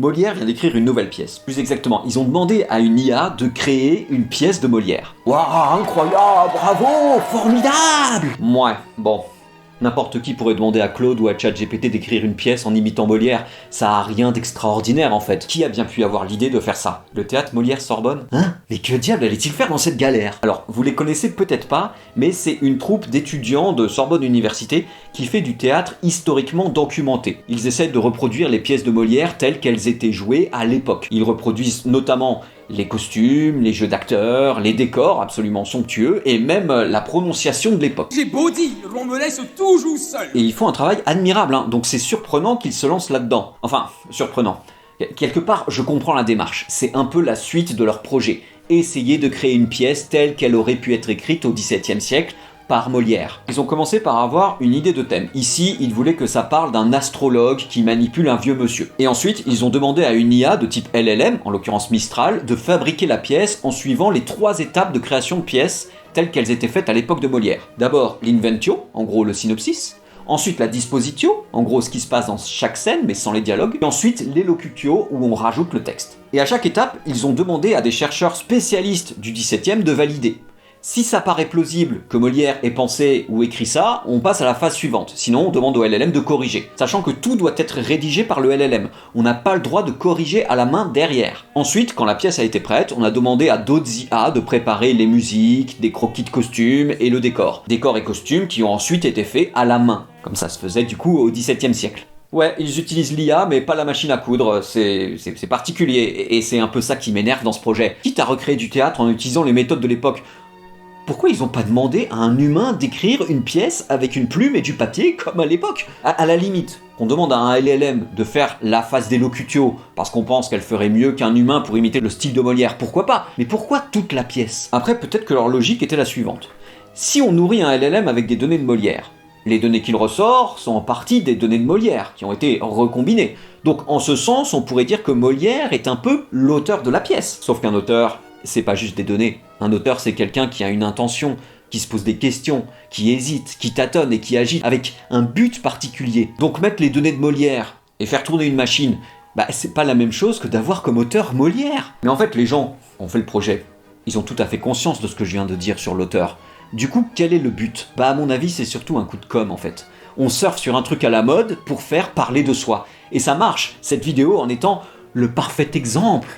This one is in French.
Molière vient d'écrire une nouvelle pièce. Plus exactement, ils ont demandé à une IA de créer une pièce de Molière. Waouh, incroyable, bravo, formidable! Ouais, bon. N'importe qui pourrait demander à Claude ou à ChatGPT d'écrire une pièce en imitant Molière, ça a rien d'extraordinaire en fait. Qui a bien pu avoir l'idée de faire ça? Le théâtre Molière-Sorbonne? Hein? Mais que diable allait-il faire dans cette galère? Alors, vous les connaissez peut-être pas, mais c'est une troupe d'étudiants de Sorbonne Université qui fait du théâtre historiquement documenté. Ils essaient de reproduire les pièces de Molière telles qu'elles étaient jouées à l'époque. Ils reproduisent notamment les costumes, les jeux d'acteurs, les décors absolument somptueux, et même la prononciation de l'époque. J'ai beau dire, on me laisse toujours seul. Et ils font un travail admirable, hein, donc c'est surprenant qu'ils se lancent là-dedans. Enfin, surprenant. Quelque part, je comprends la démarche, c'est un peu la suite de leur projet. Essayer de créer une pièce telle qu'elle aurait pu être écrite au XVIIe siècle, par Molière. Ils ont commencé par avoir une idée de thème. Ici, ils voulaient que ça parle d'un astrologue qui manipule un vieux monsieur. Et ensuite, ils ont demandé à une IA de type LLM, en l'occurrence Mistral, de fabriquer la pièce en suivant les 3 étapes de création de pièces telles qu'elles étaient faites à l'époque de Molière. D'abord, l'inventio, en gros le synopsis. Ensuite, la dispositio, en gros ce qui se passe dans chaque scène, mais sans les dialogues. Et ensuite, l'elocution, où on rajoute le texte. Et à chaque étape, ils ont demandé à des chercheurs spécialistes du XVIIe de valider. Si ça paraît plausible que Molière ait pensé ou écrit ça, on passe à la phase suivante. Sinon, on demande au LLM de corriger. Sachant que tout doit être rédigé par le LLM. On n'a pas le droit de corriger à la main derrière. Ensuite, quand la pièce a été prête, on a demandé à d'autres IA de préparer les musiques, des croquis de costumes et le décor. Décors et costumes qui ont ensuite été faits à la main. Comme ça se faisait du coup au XVIIe siècle. Ouais, ils utilisent l'IA, mais pas la machine à coudre, c'est particulier, et c'est un peu ça qui m'énerve dans ce projet. Quitte à recréer du théâtre en utilisant les méthodes de l'époque, pourquoi ils ont pas demandé à un humain d'écrire une pièce avec une plume et du papier comme à l'époque? À la limite, qu'on demande à un LLM de faire la phase d'élocutio parce qu'on pense qu'elle ferait mieux qu'un humain pour imiter le style de Molière, pourquoi pas? Mais pourquoi toute la pièce? Après, peut-être que leur logique était la suivante. Si on nourrit un LLM avec des données de Molière, les données qu'il ressort sont en partie des données de Molière, qui ont été recombinées. Donc en ce sens, on pourrait dire que Molière est un peu l'auteur de la pièce. Sauf qu'un auteur, c'est pas juste des données. Un auteur, c'est quelqu'un qui a une intention, qui se pose des questions, qui hésite, qui tâtonne et qui agit avec un but particulier. Donc mettre les données de Molière et faire tourner une machine, c'est pas la même chose que d'avoir comme auteur Molière. Mais en fait, les gens ont fait le projet. Ils ont tout à fait conscience de ce que je viens de dire sur l'auteur. Du coup, quel est le but? À mon avis, c'est surtout un coup de com' en fait. On surfe sur un truc à la mode pour faire parler de soi. Et ça marche, cette vidéo en étant le parfait exemple.